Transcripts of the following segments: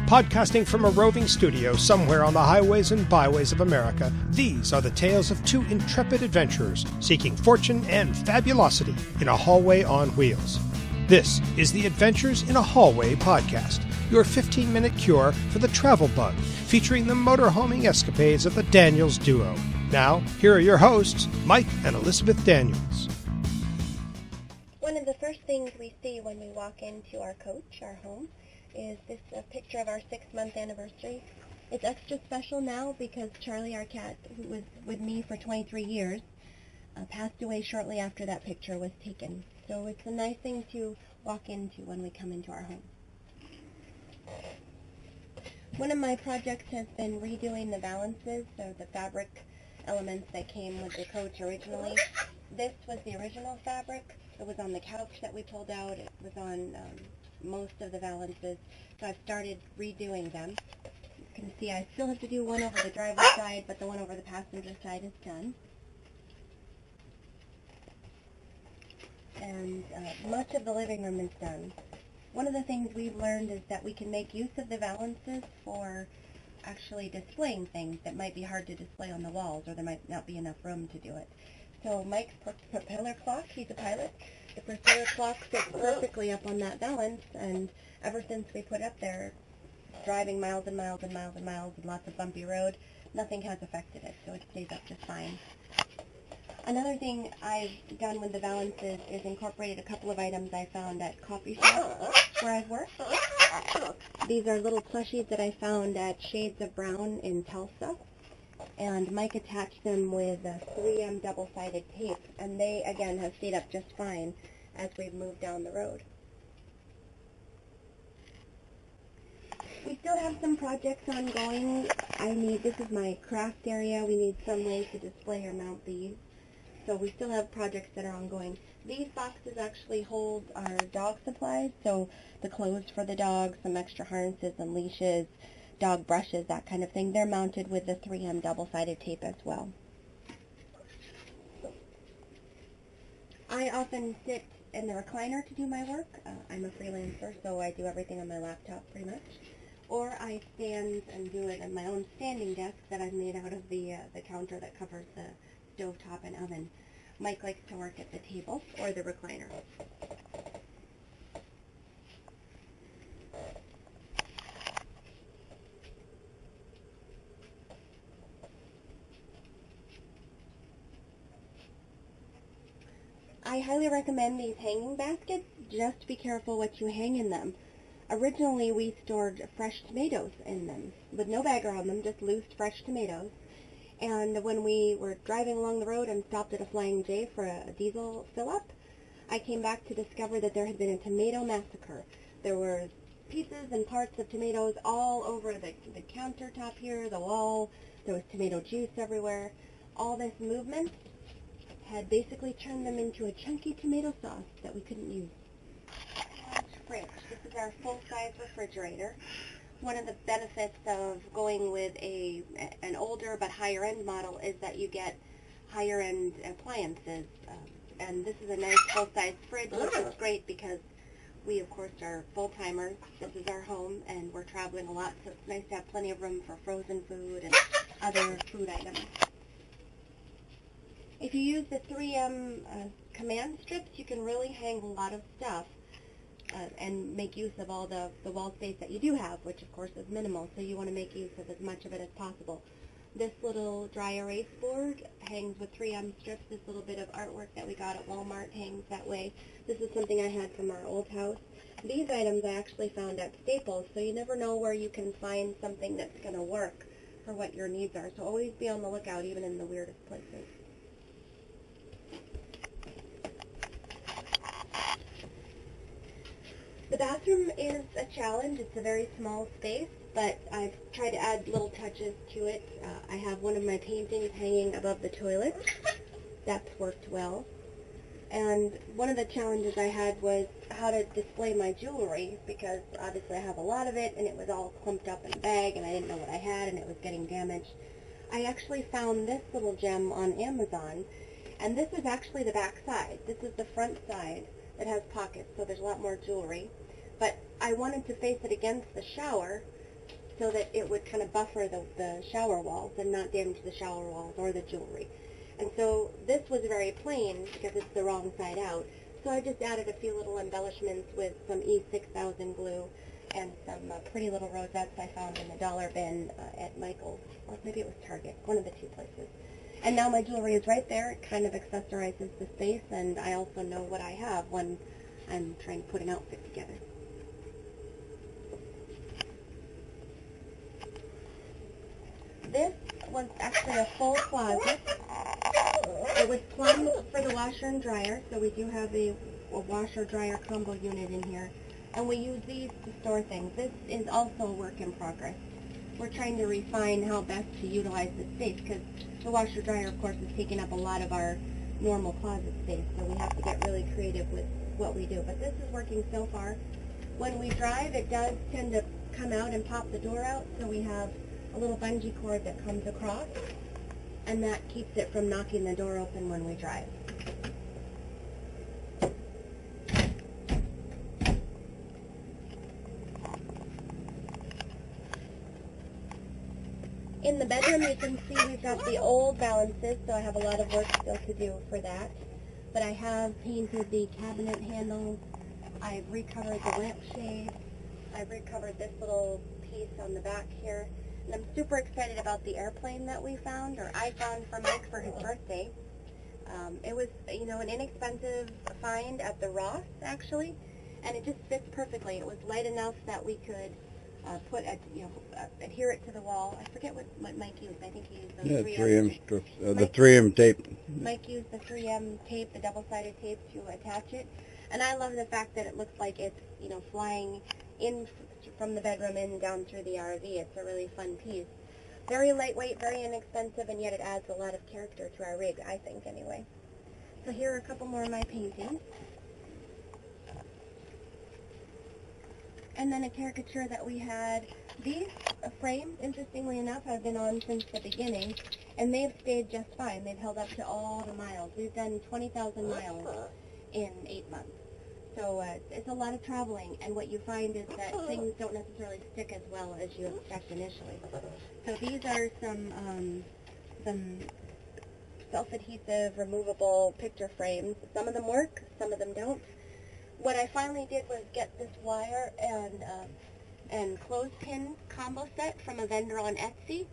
Podcasting from a roving studio somewhere on the highways and byways of America, these are the tales of two intrepid adventurers seeking fortune and fabulosity in a hallway on wheels. This is the Adventures in a Hallway podcast, your 15-minute cure for the travel bug, featuring the motorhoming escapades of the Daniels duo. Now, here are your hosts, Mike and Elisabeth Daniels. One of the first things we see when we walk into our coach, our home, is this picture of our 6-month anniversary. It's extra special now because Charlie, our cat, who was with me for 23 years, passed away shortly after that picture was taken. So it's a nice thing to walk into when we come into our home. One of my projects has been redoing the valances, so the fabric elements that came with the coach originally. This was the original fabric. It was on the couch that we pulled out. It was on most of the valances, so I've started redoing them. You can see I still have to do one over the driver's side, but the one over the passenger side is done. And much of the living room is done. One of the things we've learned is that we can make use of the valances for actually displaying things that might be hard to display on the walls, or there might not be enough room to do it. So Mike's propeller clock, he's a pilot, the propeller clock fits perfectly up on that valance, and ever since we put it up there, driving miles and miles and miles and miles and lots of bumpy road, nothing has affected it, so it stays up just fine. Another thing I've done with the valances is incorporated a couple of items I found at coffee shops where I've worked. These are little plushies that I found at Shades of Brown in Tulsa, and Mike attached them with 3M double-sided tape, and they, again, have stayed up just fine as we've moved down the road. We still have some projects ongoing. This is my craft area. We need some way to display or mount these. So we still have projects that are ongoing. These boxes actually hold our dog supplies, so the clothes for the dog, some extra harnesses and leashes, dog brushes, that kind of thing. They're mounted with the 3M double-sided tape as well. I often sit in the recliner to do my work. I'm a freelancer, so I do everything on my laptop pretty much. Or I stand and do it on my own standing desk that I've made out of the counter that covers the stovetop and oven. Mike likes to work at the table or the recliner. I highly recommend these hanging baskets. Just be careful what you hang in them. Originally, we stored fresh tomatoes in them with no bagger on them, just loose fresh tomatoes. And when we were driving along the road and stopped at a Flying J for a diesel fill-up, I came back to discover that there had been a tomato massacre. There were pieces and parts of tomatoes all over the countertop here, the wall. There was tomato juice everywhere. All this movement had basically turned them into a chunky tomato sauce that we couldn't use. Fridge. This is our full-size refrigerator. One of the benefits of going with an older but higher-end model is that you get higher-end appliances. And this is a nice full-size fridge, which is great because we, of course, are full-timers. This is our home, and we're traveling a lot, so it's nice to have plenty of room for frozen food and other food items. If you use the 3M command strips, you can really hang a lot of stuff and make use of all the wall space that you do have, which of course is minimal, so you want to make use of as much of it as possible. This little dry erase board hangs with 3M strips. This little bit of artwork that we got at Walmart hangs that way. This is something I had from our old house. These items I actually found at Staples, so you never know where you can find something that's going to work for what your needs are, so always be on the lookout, even in the weirdest places. The bathroom is a challenge. It's a very small space, but I've tried to add little touches to it. I have one of my paintings hanging above the toilet. That's worked well. And one of the challenges I had was how to display my jewelry, because obviously I have a lot of it, and it was all clumped up in a bag, and I didn't know what I had, and it was getting damaged. I actually found this little gem on Amazon, and this is actually the back side. This is the front side. It has pockets, so there's a lot more jewelry. But I wanted to face it against the shower so that it would kind of buffer the shower walls and not damage the shower walls or the jewelry. And so this was very plain because it's the wrong side out. So I just added a few little embellishments with some E6000 glue and some pretty little rosettes I found in the dollar bin at Michael's, or maybe it was Target, one of the two places. And now my jewelry is right there. It kind of accessorizes the space, and I also know what I have when I'm trying to put an outfit together. This was actually a full closet. It was plumbed for the washer and dryer, so we do have a washer-dryer combo unit in here. And we use these to store things. This is also a work in progress. We're trying to refine how best to utilize this space, because the washer-dryer, of course, is taking up a lot of our normal closet space, so we have to get really creative with what we do. But this is working so far. When we drive, it does tend to come out and pop the door out, so we have a little bungee cord that comes across, and that keeps it from knocking the door open when we drive. In the bedroom, you can see we've got the old balances, so I have a lot of work still to do for that. But I have painted the cabinet handles, I've recovered the lampshade, I've recovered this little piece on the back here, and I'm super excited about the airplane that we found, or I found for Mike for his birthday. It was, you know, an inexpensive find at the Ross, actually, and it just fits perfectly. It was light enough that we could adhere it to the wall. I forget what Mike used. I think he used the 3M strips, the 3M tape. Mike used the 3M tape, the double-sided tape, to attach it. And I love the fact that it looks like it's, you know, flying in from the bedroom in down through the RV. It's a really fun piece. Very lightweight, very inexpensive, and yet it adds a lot of character to our rig, I think, anyway. So here are a couple more of my paintings. And then a caricature that we had. These frames, interestingly enough, have been on since the beginning, and they've stayed just fine. They've held up to all the miles. We've done 20,000 miles in 8 months. So it's a lot of traveling, and what you find is that things don't necessarily stick as well as you expect initially. So these are some self-adhesive, removable picture frames. Some of them work, some of them don't. What I finally did was get this wire and clothespin combo set from a vendor on Etsy,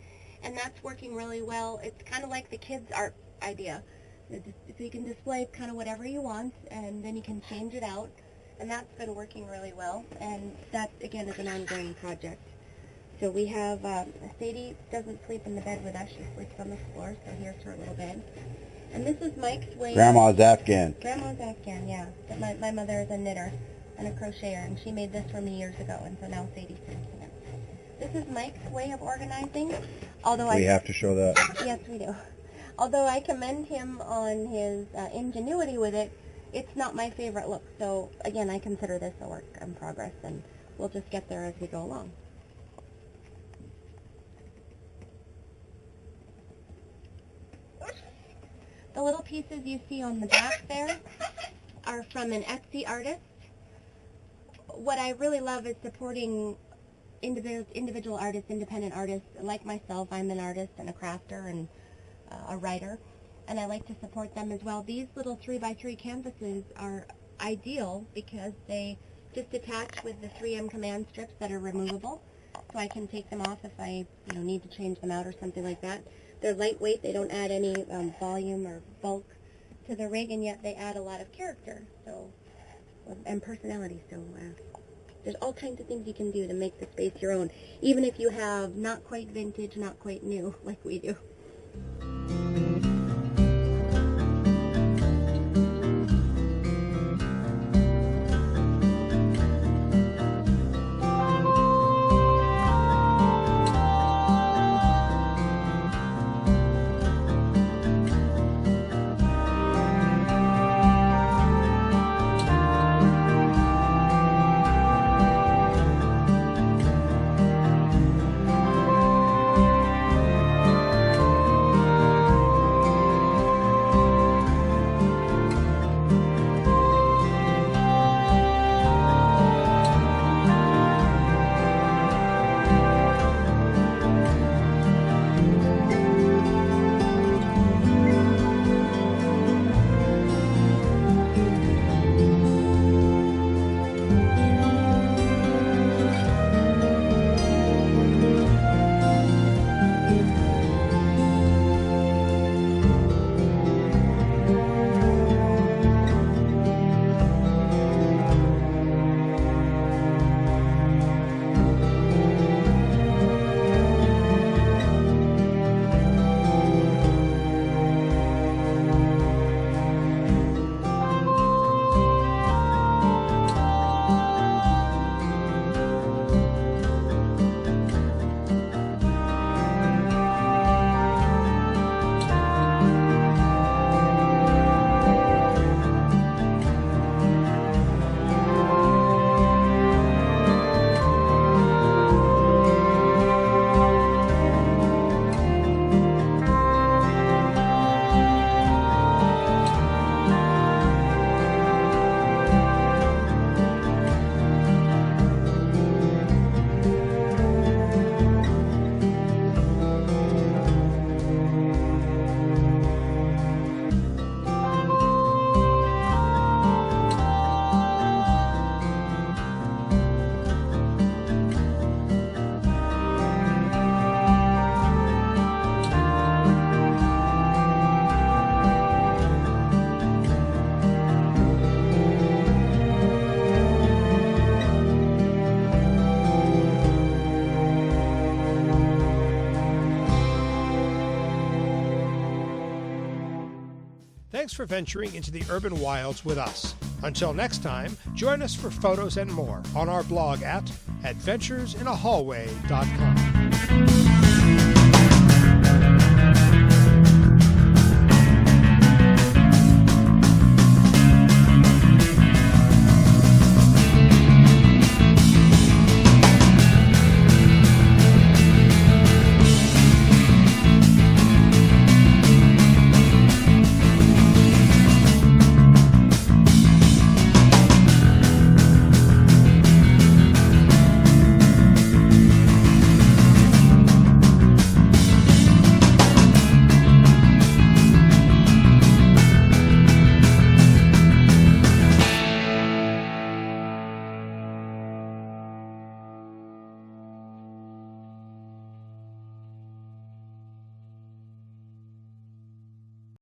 and that's working really well. It's kind of like the kids' art idea. So you can display kind of whatever you want, and then you can change it out, and that's been working really well, and that, again, is an ongoing project. So we have, Sadie doesn't sleep in the bed with us. She sleeps on the floor, so here's her little bed. And this is Mike's way. Grandma's Afghan. Grandma's Afghan, yeah. But my mother is a knitter and a crocheter, and she made this for me years ago, and so now Sadie sleeps in it. This is Mike's way of organizing. Although We have to show that. Yes, we do. Although I commend him on his ingenuity with it, it's not my favorite look. So, again, I consider this a work in progress, and we'll just get there as we go along. The little pieces you see on the back there are from an Etsy artist. What I really love is supporting individual artists, independent artists. Like myself, I'm an artist and a crafter and a writer, and I like to support them as well. These little 3x3 canvases are ideal because they just attach with the 3M command strips that are removable, so I can take them off if I need to change them out or something like that. They're lightweight, they don't add any volume or bulk to the rig, and yet they add a lot of character and personality. So there's all kinds of things you can do to make the space your own, even if you have not quite vintage, not quite new like we do. Thanks for venturing into the urban wilds with us. Until next time, join us for photos and more on our blog at adventuresinahallway.com.